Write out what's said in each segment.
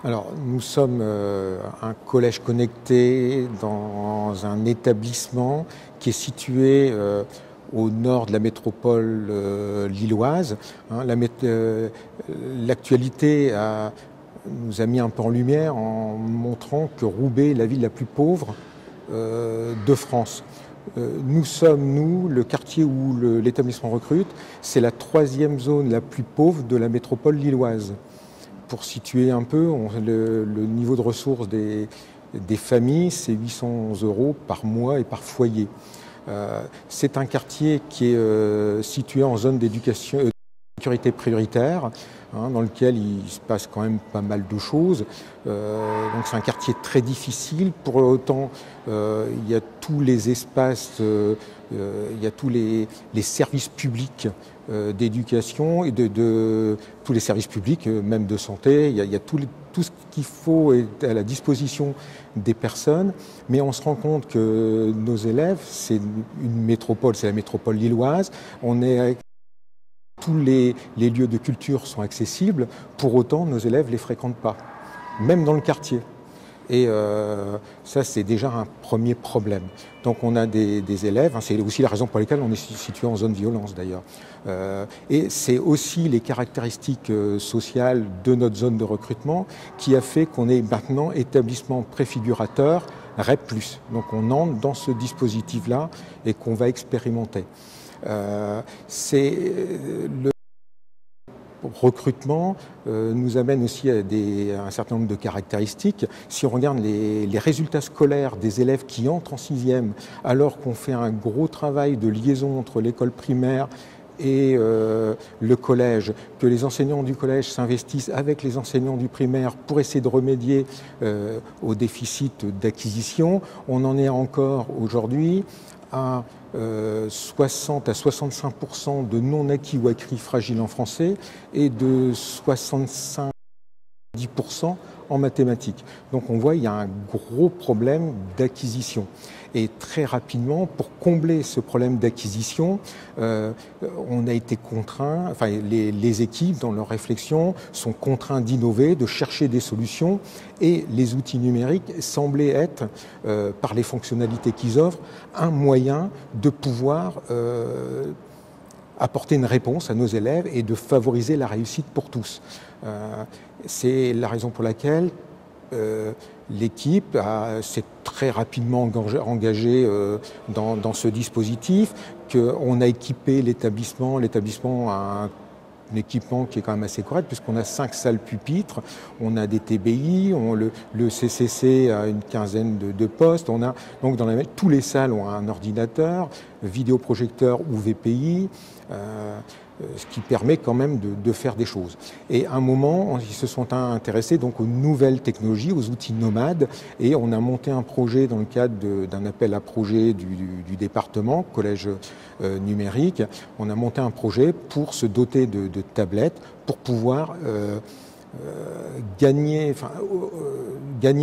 Alors, nous sommes un collège connecté dans un établissement qui est situé au nord de la métropole lilloise. L'actualité nous a mis un peu en lumière en montrant que Roubaix est la ville la plus pauvre de France. Nous sommes, le quartier où l'établissement recrute, c'est la troisième zone la plus pauvre de la métropole lilloise. Pour situer un peu, le niveau de ressources des familles, c'est 800 € par mois et par foyer. C'est un quartier qui est situé en zone d'éducation, sécurité prioritaire, dans lequel il se passe quand même pas mal de choses. Donc c'est un quartier très difficile. Pour autant, il y a tous les espaces, il y a tous les services publics d'éducation et de tous les services publics, même de santé. Il y a tout ce qu'il faut est à la disposition des personnes. Mais on se rend compte que nos élèves, c'est une métropole, c'est la métropole lilloise. Tous les lieux de culture sont accessibles, pour autant nos élèves ne les fréquentent pas, même dans le quartier. Et ça, c'est déjà un premier problème. Donc on a des élèves, c'est aussi la raison pour laquelle on est situé en zone violence d'ailleurs. Et c'est aussi les caractéristiques sociales de notre zone de recrutement qui a fait qu'on est maintenant établissement préfigurateur REP+. Donc on entre dans ce dispositif-là et qu'on va expérimenter. Le recrutement nous amène aussi à un certain nombre de caractéristiques. Si on regarde les résultats scolaires des élèves qui entrent en sixième, alors qu'on fait un gros travail de liaison entre l'école primaire et le collège, que les enseignants du collège s'investissent avec les enseignants du primaire pour essayer de remédier au déficit d'acquisition, on en est encore aujourd'hui à 60 à 65% de non-acquis ou acquis fragiles en français et de 65% en mathématiques. Donc on voit qu'il y a un gros problème d'acquisition. Et très rapidement, pour combler ce problème d'acquisition, on a été contraint, enfin les équipes dans leur réflexion sont contraints d'innover, de chercher des solutions, et les outils numériques semblaient être, par les fonctionnalités qu'ils offrent, un moyen de pouvoir apporter une réponse à nos élèves et de favoriser la réussite pour tous. C'est la raison pour laquelle l'équipe s'est très rapidement engagée dans ce dispositif, qu'on a équipé l'établissement. L'établissement a un équipement qui est quand même assez correct, puisqu'on a 5 salles pupitres, on a des TBI, le CCC a une quinzaine de postes, donc tous les salles ont un ordinateur, vidéoprojecteur ou VPI, ce qui permet quand même de faire des choses. Et à un moment, ils se sont intéressés donc aux nouvelles technologies, aux outils nomades, et on a monté un projet dans le cadre d'un appel à projet du département, collège numérique. On a monté un projet pour se doter de tablettes, pour pouvoir gagner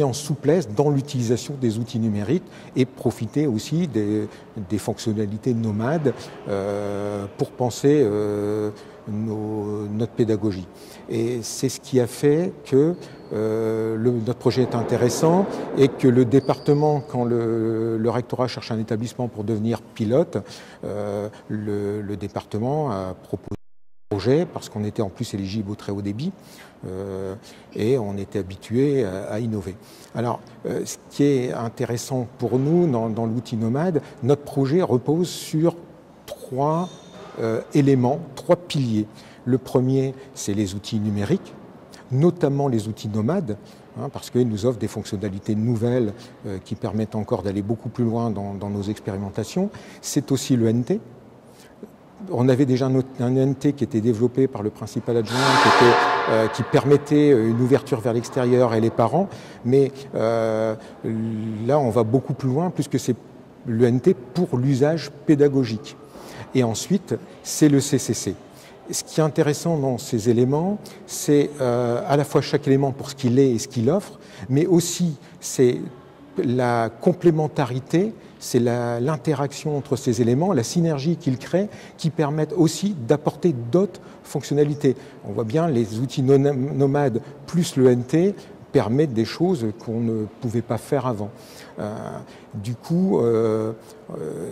en souplesse dans l'utilisation des outils numériques et profiter aussi des fonctionnalités nomades pour penser notre pédagogie. Et c'est ce qui a fait que notre projet est intéressant et que le département, quand le rectorat cherche un établissement pour devenir pilote, le département a proposé projet parce qu'on était en plus éligible au très haut débit et on était habitué à innover. Alors, ce qui est intéressant pour nous dans l'outil nomade, notre projet repose sur 3 éléments, 3 piliers. Le premier, c'est les outils numériques, notamment les outils nomades, parce qu'ils nous offrent des fonctionnalités nouvelles qui permettent encore d'aller beaucoup plus loin dans nos expérimentations. C'est aussi le NT. On avait déjà un NT qui était développé par le principal adjoint, qui permettait une ouverture vers l'extérieur et les parents, mais là on va beaucoup plus loin puisque c'est le NT pour l'usage pédagogique. Et ensuite, c'est le CCC. Ce qui est intéressant dans ces éléments, c'est à la fois chaque élément pour ce qu'il est et ce qu'il offre, mais aussi c'est la complémentarité, c'est l'interaction entre ces éléments, la synergie qu'ils créent, qui permettent aussi d'apporter d'autres fonctionnalités. On voit bien les outils nomades plus le NT permet des choses qu'on ne pouvait pas faire avant. Du coup,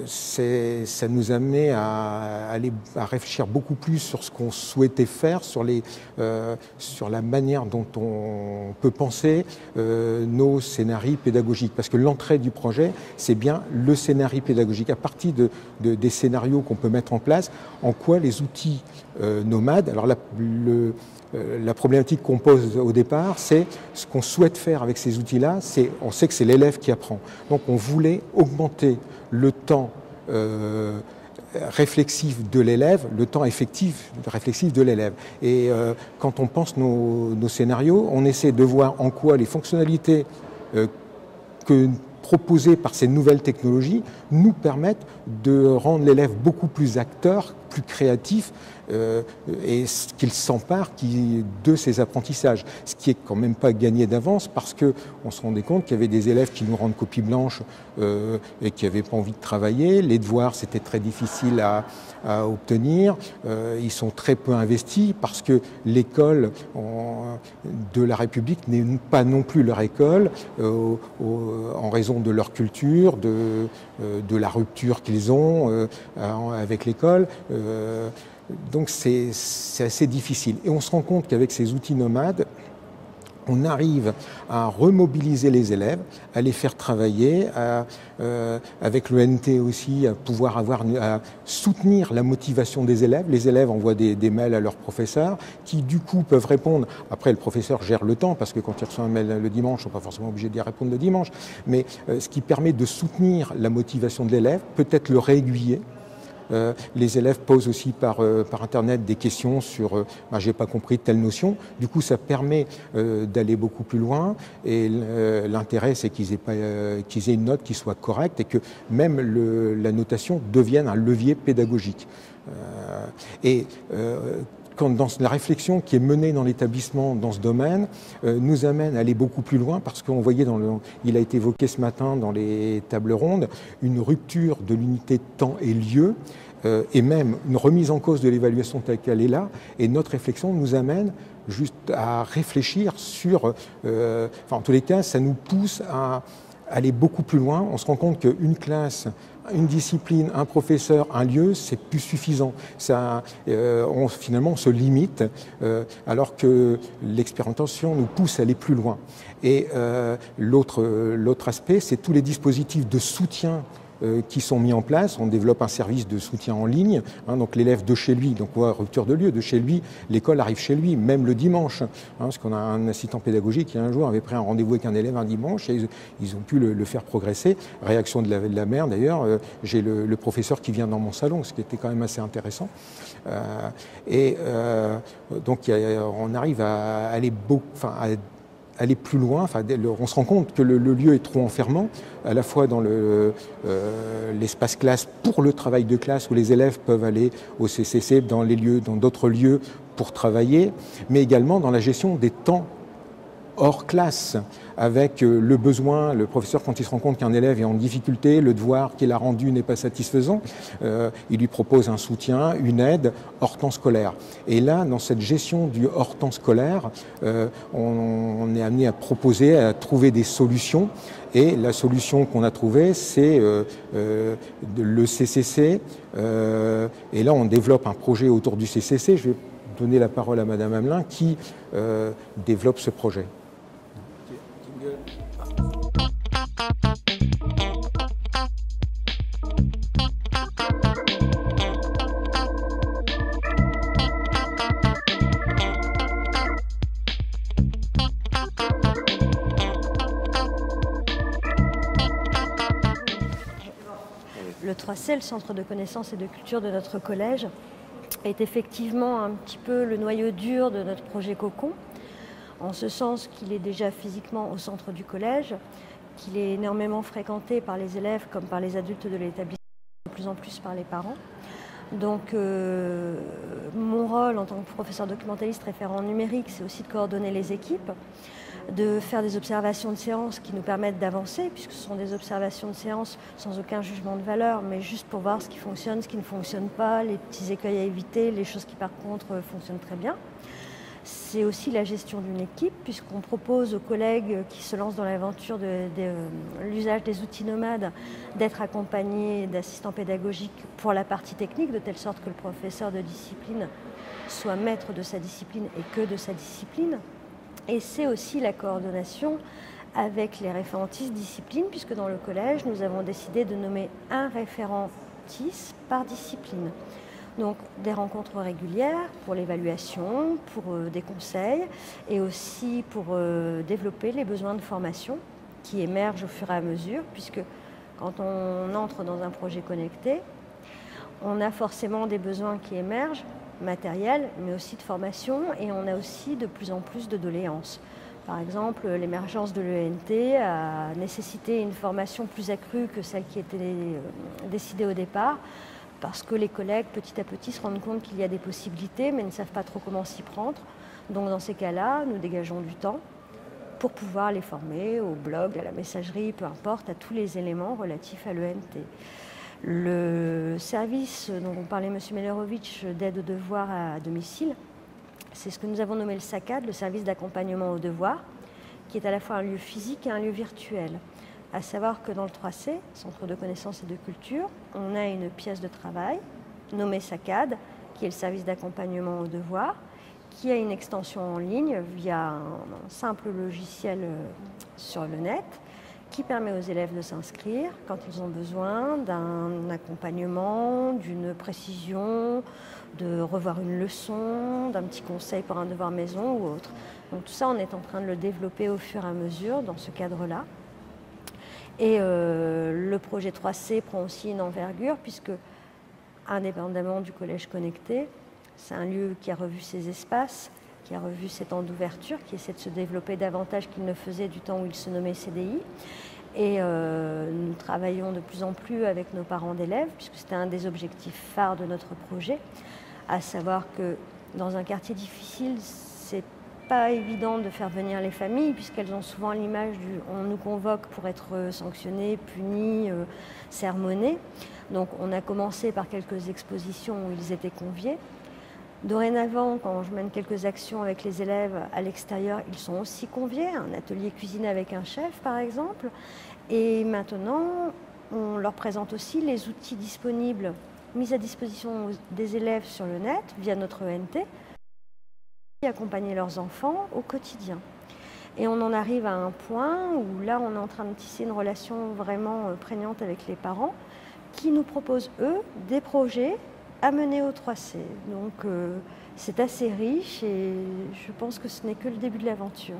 ça nous a amené à réfléchir beaucoup plus sur ce qu'on souhaitait faire, sur la manière dont on peut penser nos scénarios pédagogiques. Parce que l'entrée du projet, c'est bien le scénario pédagogique. À partir des scénarios qu'on peut mettre en place, en quoi les outils nomades, alors la problématique qu'on pose au départ, c'est ce qu'on souhaite faire avec ces outils-là, on sait que c'est l'élève qui apprend. Donc on voulait augmenter le temps réflexif de l'élève, le temps réflexif de l'élève. Et quand on pense nos scénarios, on essaie de voir en quoi les fonctionnalités proposées par ces nouvelles technologies nous permettent de rendre l'élève beaucoup plus acteur, plus créatif, et qu'il s'empare de ses apprentissages. Ce qui est quand même pas gagné d'avance parce qu'on se rendait compte qu'il y avait des élèves qui nous rendent copie blanche et qui n'avaient pas envie de travailler. Les devoirs, c'était très difficile à obtenir. Ils sont très peu investis parce que l'école de la République n'est pas non plus leur école en raison de leur culture, de la rupture qu'ils ont avec l'école. Donc c'est assez difficile. Et on se rend compte qu'avec ces outils nomades, on arrive à remobiliser les élèves, à les faire travailler, avec l'ENT aussi, à soutenir la motivation des élèves. Les élèves envoient des mails à leurs professeurs qui, du coup, peuvent répondre. Après, le professeur gère le temps parce que quand il reçoit un mail le dimanche, ils ne sont pas forcément obligés d'y répondre le dimanche. Mais ce qui permet de soutenir la motivation de l'élève, peut-être le réaiguiller. Les élèves posent aussi par Internet des questions sur j'ai pas compris telle notion. Du coup, ça permet d'aller beaucoup plus loin. Et l'intérêt, c'est qu'ils aient une note qui soit correcte et que même la notation devienne un levier pédagogique. Dans la réflexion qui est menée dans l'établissement dans ce domaine nous amène à aller beaucoup plus loin parce qu'on voyait il a été évoqué ce matin dans les tables rondes, une rupture de l'unité temps et lieu et même une remise en cause de l'évaluation telle qu'elle est là. Et notre réflexion nous amène juste à réfléchir sur... en tous les cas, ça nous pousse à aller beaucoup plus loin. On se rend compte qu'une classe, une discipline, un professeur, un lieu, c'est plus suffisant. Finalement, on se limite, alors que l'expérimentation nous pousse à aller plus loin. Et l'autre aspect, c'est tous les dispositifs de soutien qui sont mis en place. On développe un service de soutien en ligne, donc l'élève de chez lui, donc rupture de lieu, de chez lui, l'école arrive chez lui, même le dimanche, parce qu'on a un assistant pédagogique qui un jour avait pris un rendez-vous avec un élève un dimanche et ils ont pu le faire progresser. Réaction de la mère d'ailleurs, j'ai le professeur qui vient dans mon salon, ce qui était quand même assez intéressant. Donc on arrive à aller plus loin. On se rend compte que le lieu est trop enfermant, à la fois dans l'espace classe pour le travail de classe où les élèves peuvent aller au CCC, dans d'autres lieux pour travailler, mais également dans la gestion des temps hors classe, avec le besoin, le professeur quand il se rend compte qu'un élève est en difficulté, le devoir qu'il a rendu n'est pas satisfaisant, il lui propose un soutien, une aide hors temps scolaire. Et là, dans cette gestion du hors temps scolaire, on est amené à trouver des solutions. Et la solution qu'on a trouvée, c'est le CCC. Et là, on développe un projet autour du CCC. Je vais donner la parole à Madame Hamelin qui développe ce projet. Le 3C, le Centre de connaissances et de culture de notre collège, est effectivement un petit peu le noyau dur de notre projet Cocon, en ce sens qu'il est déjà physiquement au centre du collège, qu'il est énormément fréquenté par les élèves comme par les adultes de l'établissement, de plus en plus par les parents. Donc mon rôle en tant que professeur documentaliste référent numérique, c'est aussi de coordonner les équipes, de faire des observations de séance qui nous permettent d'avancer, puisque ce sont des observations de séance sans aucun jugement de valeur, mais juste pour voir ce qui fonctionne, ce qui ne fonctionne pas, les petits écueils à éviter, les choses qui par contre fonctionnent très bien. C'est aussi la gestion d'une équipe, puisqu'on propose aux collègues qui se lancent dans l'aventure de l'usage des outils nomades d'être accompagnés d'assistants pédagogiques pour la partie technique, de telle sorte que le professeur de discipline soit maître de sa discipline et que de sa discipline. Et c'est aussi la coordination avec les référentistes discipline, puisque dans le collège, nous avons décidé de nommer un référent TIS par discipline. Donc des rencontres régulières pour l'évaluation, pour des conseils et aussi pour développer les besoins de formation qui émergent au fur et à mesure, puisque quand on entre dans un projet connecté, on a forcément des besoins qui émergent, matériels, mais aussi de formation, et on a aussi de plus en plus de doléances. Par exemple, l'émergence de l'ENT a nécessité une formation plus accrue que celle qui était décidée au départ, parce que les collègues, petit à petit, se rendent compte qu'il y a des possibilités, mais ne savent pas trop comment s'y prendre. Donc dans ces cas-là, nous dégageons du temps pour pouvoir les former au blog, à la messagerie, peu importe, à tous les éléments relatifs à l'ENT. Le service dont parlait M. Melerovitch d'aide aux devoirs à domicile, c'est ce que nous avons nommé le SACAD, le service d'accompagnement aux devoirs, qui est à la fois un lieu physique et un lieu virtuel. À savoir que dans le 3C, Centre de connaissances et de culture, on a une pièce de travail nommée SACAD, qui est le service d'accompagnement aux devoirs, qui a une extension en ligne via un simple logiciel sur le net, qui permet aux élèves de s'inscrire quand ils ont besoin d'un accompagnement, d'une précision, de revoir une leçon, d'un petit conseil pour un devoir maison ou autre. Donc tout ça, on est en train de le développer au fur et à mesure dans ce cadre-là. Et le projet 3C prend aussi une envergure puisque, indépendamment du collège connecté, c'est un lieu qui a revu ses espaces, qui a revu ses temps d'ouverture, qui essaie de se développer davantage qu'il ne faisait du temps où il se nommait CDI. Et nous travaillons de plus en plus avec nos parents d'élèves, puisque c'était un des objectifs phares de notre projet, à savoir que dans un quartier difficile, c'est pas évident de faire venir les familles, puisqu'elles ont souvent l'image du « on nous convoque pour être sanctionné, puni, sermonné ». Donc on a commencé par quelques expositions où ils étaient conviés. Dorénavant, quand je mène quelques actions avec les élèves à l'extérieur, ils sont aussi conviés, un atelier cuisine avec un chef par exemple. Et maintenant, on leur présente aussi les outils disponibles, mis à disposition des élèves sur le net via notre ENT, et accompagner leurs enfants au quotidien. Et on en arrive à un point où là, on est en train de tisser une relation vraiment prégnante avec les parents qui nous proposent, eux, des projets à mener au 3C. Donc c'est assez riche et je pense que ce n'est que le début de l'aventure.